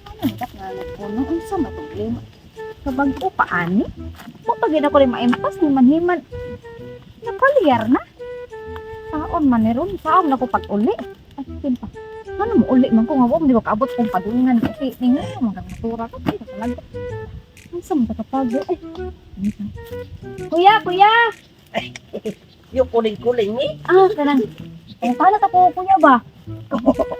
Ano dak nga nagpuno unsa ba problema? Kabag-o paani? Mo pagid ako rin maimpas ni manhiman. Napalyar na. Saon man ni ron, saon na ko pag-uli. Ay, pa. Ano mo uli man ko nga wa mo di ko kaabot kung padungan kasi ninyo mga matura ka talaga. Unsa man ta kapag eh. Kuya. Yung kuling-kuling ni. Kanang. Paano ta ko kuya ba?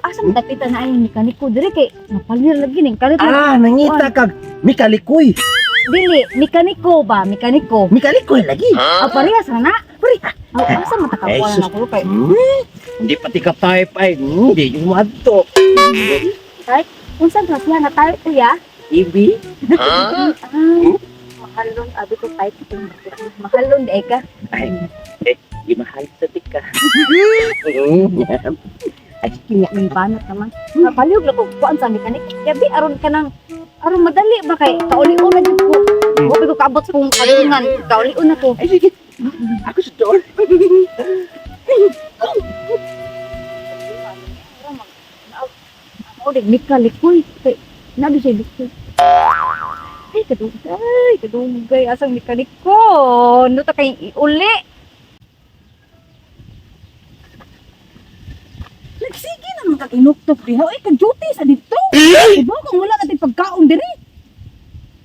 Asa mo tapita na ay mekaniko dire kay napalir lagi ning kanito. Nangita kag mikalikoy. Dili, mekaniko ba? Mekaniko. Mikalikoy lagi. Parehas na na. Asa mo ta Ay, kapuan sus. na ko kay. Hindi pati ka type ay. Hindi yung madto. Unsa ba siya na tayo kuya? Ibi. Mahalon abi ko type. Mahalon di ka. Ay, imahal sa tika. Ay, Kinya ning banat naman. Paliog lang ko kuan sa mekanik. Gabi aron ka nang aron madali ba kay kauli-un na jud ko. Wa ko kaabot sa kong kadungan. Kauli-un na ko. ay sige. Ako sa door. Ako dig mikalikoy. Kay nabi siya likoy. Ay kadugay asang mekaniko. No ta kay iuli. Nagsige naman kag inuktok diha. Ay ka-duty sa dito. Diba kung wala natin pagkaon diri.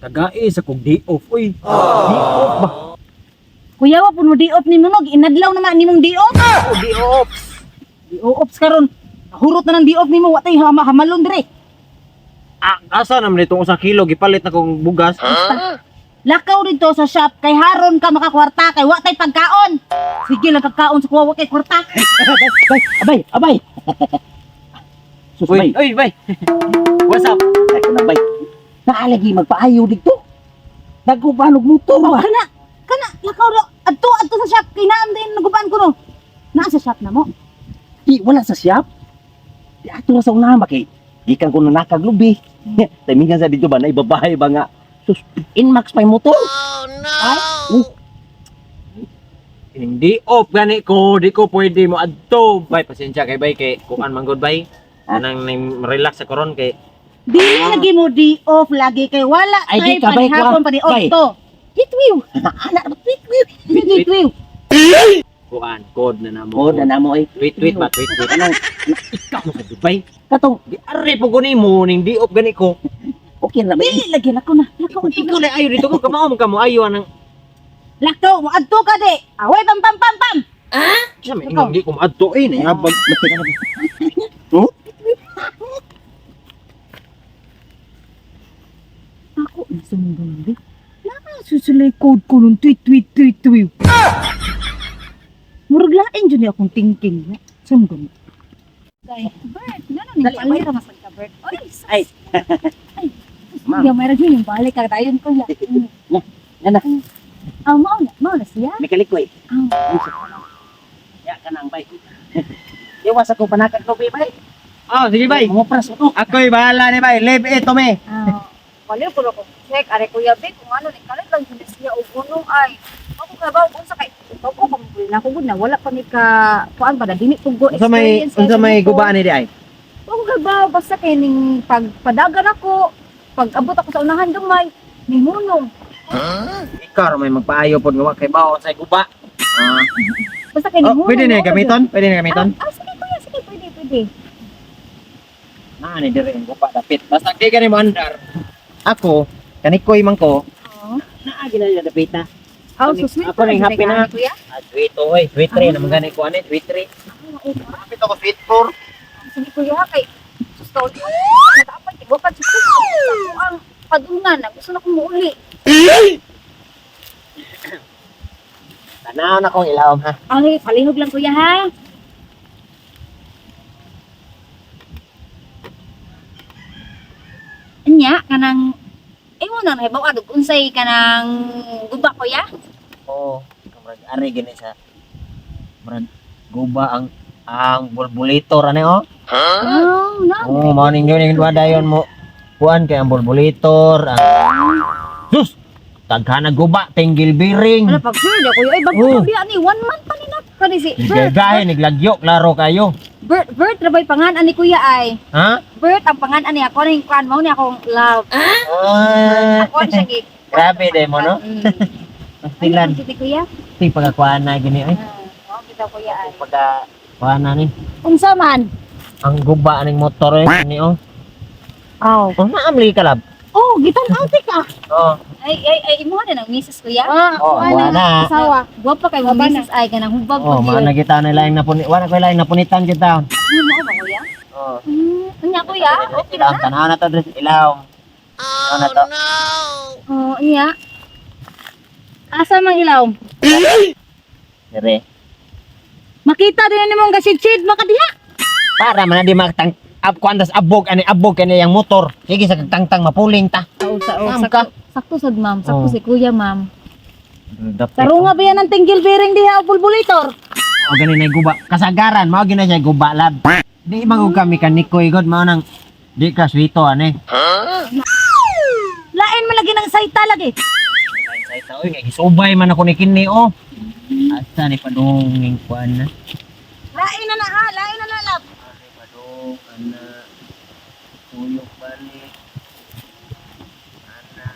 Tagai sa kog day off oy. Day off ba? Kuya wa puno di off ni Munog. Inadlaw naman nimong di off. Day off. Di off karon. Hurot na ng di off nimo watay hamalon diri. Asa naman itong 1 kilo gipalit na kong bugas. Lakaw dito sa shop kay haron ka makakwarta kay wa tay pagkaon. Sige lang kakaon sa kuwa wa kay kwarta. Abay. Sus, bay. Oy, bay. What's up? Ay, na bay. Naalagi magpaayo dito. Nagkubanog motor ba? Kana lakaw do adto sa shop kay naam din naguban ko no. Naa sa shop na mo. Di, wala sa siyap. Di, ato na sa unahan ba kay gikan ko na nakaglubi. Timingan sa dito ba na ibabahay ba nga. Sus, inmax pa yung motor. Ining day off gani ko, di ko pwede mo adto. Bay, pasensya kay bay kay kuan man good bay. Anang relax sa karon kay Di lagi mo di off lagi kay wala Ay, di tay ka, bay, panihapon kwa. pa di off Bay. to. Hitwiw. Anak, tweet. Hitwiw. kuan code na namo. Oh, na namo ay. Tweet ba, tweet. Anong, Ikaw mo sa Dubai. katong, Di ari po guni mo ning di off gani ko. okay na ba? Dili lagi lakaw na. Lakaw. Ikaw na ayo dito ko kamao mo kamo ayo nang Lakaw mo adto ka di. Away pam. sa may hindi ko maadto eh na. Abag, matika na ba? Oh? Ako nasumbong di. Susulay code ko nung tweet. Murag lain dyan akong thinking. Sumbong. Bert, gano'n ni Dali, may ramas ka, Bert. Ay. Hindi, may rin yung balik ka. Tayon ko yan. Nana, Mao na siya. mikalikoy. Ya, kanang bay. Iwas ako panakad ko, bay. Oh, sige bay. Umupras mo. Ako'y bahala ni bay. Leave it to me. Paliw ko ko check. Are Kuya Vic, kung ano, kalit lang yun siya o gunong ay. Ako ka ba, kung sa kay, ako pamuli na ako na, wala pa ni ka, kuan ba na, dini ko go Unsa may gubaan ni di ay? Ako ka ba, basta kay ning pagpadagan ako, pag abot ako sa unahan gamay, ni Munong. Ikaw may magpaayo pod nga wa kay bawo sa guba. Basta kay ni Munong. Pwede na gamiton? Pwede na gamiton? Sige Kuya, sige, pwede. Ni dire ang guba dapit. Basta di gani mo andar. Ako, kanikoy man ko. Oo. Naagi na yung dapit na. So sweet. Ako ring happy na. Kuya. Sweet oy, sweet 3 naman gani ko ani, sweet 3. Happy to ko sweet 4. Sige Kuya, kay sustaw ko. Nataapay, tiwakan sa ang padungan. Gusto na kong muuli. Tanaw na kong ilawom ha. Ay, palihog lang Kuya ha. Anya, kanang mo na nahibaw adug unsay kanang guba Kuya? Oo, kamrad ari gani sa murag guba ang bulbulator ani oh. Oh, na. Oo, mao ninyo ning duha dayon mo. Kuan kay ang bulbulator, ang sus. Tagkana guba, tinggil bearing. Ala pag sure da Kuya, ay Oh. bagong biya ni 1 month pa ni na. Kani si Bert. Gagahe, niglagyo, klaro kayo. Bert rabay pangalan ni kuya ay. Ha? Bert ang pangalan niya. Ako ning kuan mo ni akong love. Ako ang siya gig. Grabe, demo, no? Tilan. Si kuya. Ting pagkakuan na gini, ay. Oo, kita kuya ay. Pagkakuan na ni. Unsa man? Ang guba ng motor, ni, oh. Oh. Oh, naamli ka, lab. Oh, gitan ate ka. Oh. Ay imo na ng misis kuya. Oh, wala. Asawa. Gwapa kay mo misis ay kanang hubag Oh, pag mana kita na laing napuni. Wala ko laing napunitan kita. Ano mo ba kuya? Oh. Unya kuya. Okay Ilaw, na. tanaw na to, Dres. Ilaw. Tanaw na to. Oh, unya. Asa mang ilaw? Dire. Makita din ni mong gasid-sid makadiha. Para man na di makatang kuantas abog kani yang motor. Sige sa kagtangtang mapuling ta. Ma'am ka. Sakto sad ma'am, sakto Oh. si kuya ma'am. Dapat. Sarunga ba yan ang tinggil bearing diha o bulbulator? O gani na guba. Kasagaran mao gina siya guba lab. Di magug kami kaniko igod mao nang di ka swito ane. Lain man lagi ng saita lagi. Say ta oy kay gisubay man ako ni kini oh. Asa ni padunging kuan na. Lain na ha, lain na lab. Ani padung ana. Tuyok balik. Ana.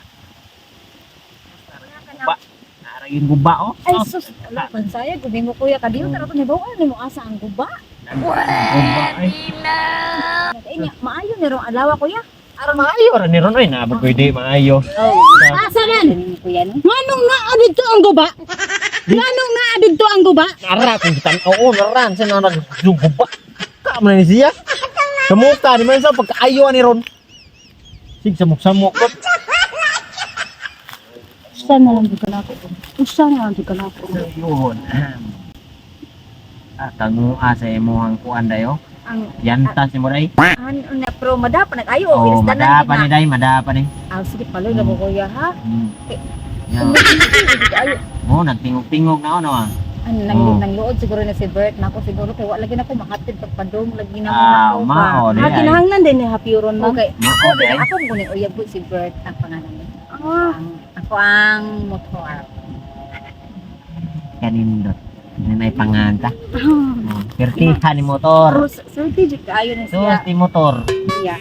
Guba. Naragin guba oh. Ay sus, wala kan saya gudi mo kuya kadiyo tara ni bawa ni mo asa ang guba. Guba ay. Kaya maayo ni rong adlaw kuya. Ara maayo ra ni ron oy na pwede maayo. Asa man? Kuya ni. Nganong naa didto ang guba? Nganong naa didto ang guba? Nara kung kita oo naran sa nang guba. Kamu ni siya. Kamusta di man sa pagkaayo ni ron. Sig samok-samok ko. Usa na lang di ka nako. Usa na lang di ka nako. Yun. Tango asa imo ang kuan dayo. Ang Yantas ni mo day. ano na pro madapa nag-ayo Oh, bilis danan madapa ni day, madapa ni. Ah, sige pala na mo kuya ha. Yan. Ayo. Oh, nagtingog-tingog na ano ah. Ano Oh. nang luod siguro na si Bert nako siguro kay wala lagi na ko makatid pag padong lagi na Ah, ako mao, di ay. kinahanglan din ni happy ron mo kay Mao day. ako mo ni uyab po si Bert ang pangalan niya. Ako ang motor. Kanindot. Nanay panganta. Oh, pertihan ni motor. Strategic kaayo na siya. Sus ni motor. Iya.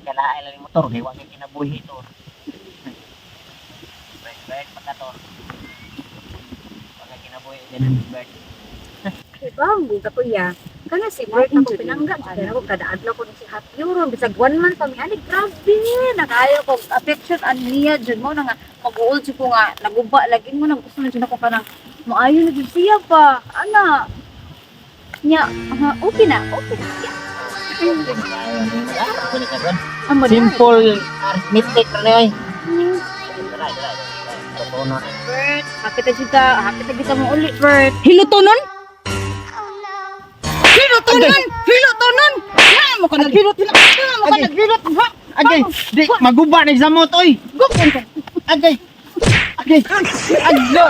Kalaay lang ni motor kay wa kay kinabuhi to. Break pagkator. Pagka kinabuhi din break. Diba, ang buta ko ya. Kana si Bert ako pinangga. Kaya ako kada adlaw ko ni si Happy Euro. Bisag 1 month pa mi ani grabe. Nakayo ko affection an niya jud mo na nga mag-uol ko nga naguba lagi mo nang gusto na jud ako kanang maayo na jud siya pa. Ana. Nya, okay na. Okay na. Amo na. Simple arithmetic ra ni ay. Totono. Bert, happy ta kita mo uli Bert. Hilutonon? Hilutonon! Hilutonon! Ha mo ka naghilot na. Ha mo ka naghilot. Ha. Agay, di maguba ni sa motoy. Gupon ka. Agay. Agay. Aglo.